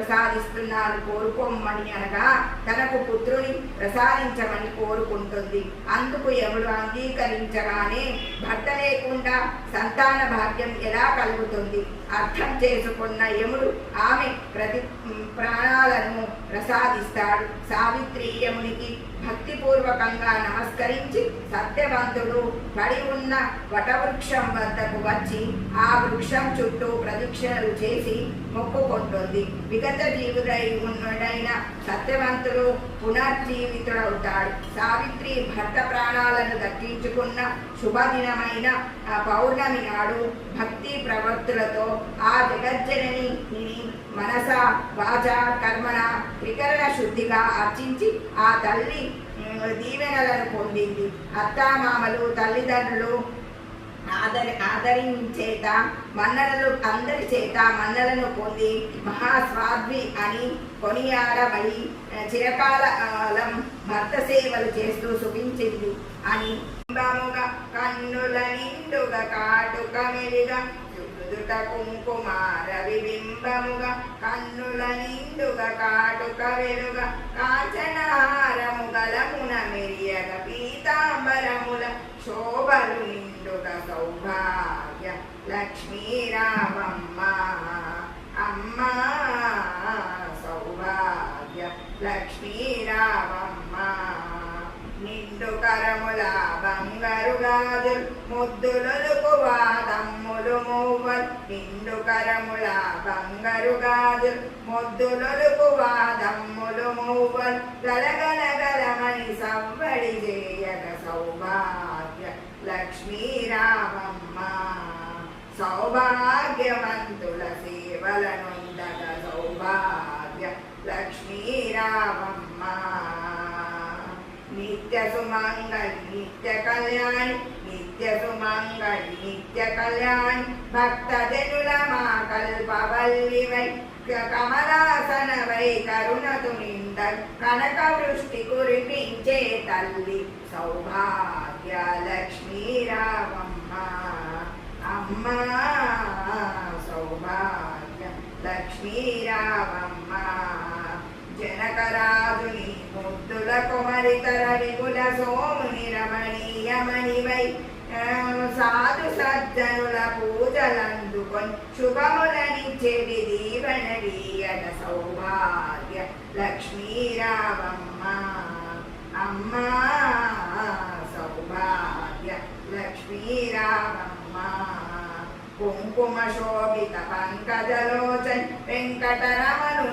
ప్రసాదిస్తున్నాను కోరుకోమని అనగా తనకు పుత్రుని ప్రసాదించమని కోరుకుంటుంది. అందుకు యముడు అంగీకరించగానే భర్త లేకుండా సంతాన భాగ్యం ఎలా కలుగుతుంది? అర్థం చేసుకున్న యముడు ఆమె ప్రాణాలను ప్రసాదిస్తాడు. సావిత్రి యమునికి భక్తిపూర్వకంగా నమస్కరించి సత్యవంతుడు పడి ఉన్న వటవృక్షం వద్దకు వచ్చి ఆ వృక్షం చుట్టూ ప్రదక్షిణలు చేసి మొక్కుకుంటుంది. విగత జీవుడైన సత్యవంతుడు పునర్జీవితుడవుతాడు. సావిత్రి భర్త ప్రాణాలను దక్కించుకున్న శుభదినమైన పౌర్ణమి నాడు భక్తి ప్రవృత్తులతో ఆ జగజ్జనని మనస వాచ కర్మణ త్రికరణ శుద్ధిగా అర్చించి ఆ తల్లి దీవెనలను పొందింది. అత్తామామలు తల్లిదండ్రులు ఆదరించేత మన్ననలు అందరి చేత మన్నలను పొంది మహాస్వాద్వి అని కొనియాడబడి చిరకాలం భర్త సేవలు చేస్తూ సుఖించింది అని కన్నుల నిండుగా కాటుక మెలిగా దుట కుంకుమార విబింబముగా కన్నుల నిండుగా కాటుక వెలుగా కాంచనహారము గలమున మెరియగ పీతాంబరముల శోభలు నిండుగా సౌభాగ్య లక్ష్మీరామమ్మ అమ్మ సౌభాగ్య లక్ష్మీరామమ్మ నిండు కరముల బంగారు గాజులు ముద్దులొలుకు వాదమ్ములు మూవలు నిండు కరముల బంగారు గాజులు ముద్దులొలుకు వాదమ్ములు మూవలు గలగలగలమని సవ్వడి చేయగ సౌభాగ్య లక్ష్మీరామమ్మ సౌభాగ్యవంతుల సేవలనుందగ సౌభాగ్య లక్ష్మీరామమ్మ నిత్య సుమంగళి నిత్య కళ్యాణి నిత్య సుమంగళి నిత్య కళ్యాణి భక్తజనుల మా కల్పవల్లివై కమలాసనవై కరుణతు నింద కనక వృష్టి కురిపించే తల్లి సౌభాగ్య లక్ష్మీరామమ్మ అమ్మ సౌభాగ్య లక్ష్మీరామమ్మ జనకరాజుని ముద్దుల కుమరితర విపుల సోముని రమణీయమణివై సాధు సజ్జనుల పూజలందుకొని శుభములనిచ్చేది దీవెనలీయట సౌభాగ్య లక్ష్మీరామమ్మ అమ్మ సౌభాగ్య లక్ష్మీరామమ్మ కుంకుమ శోభిత పంకజలోచన్ వెంకటరమణు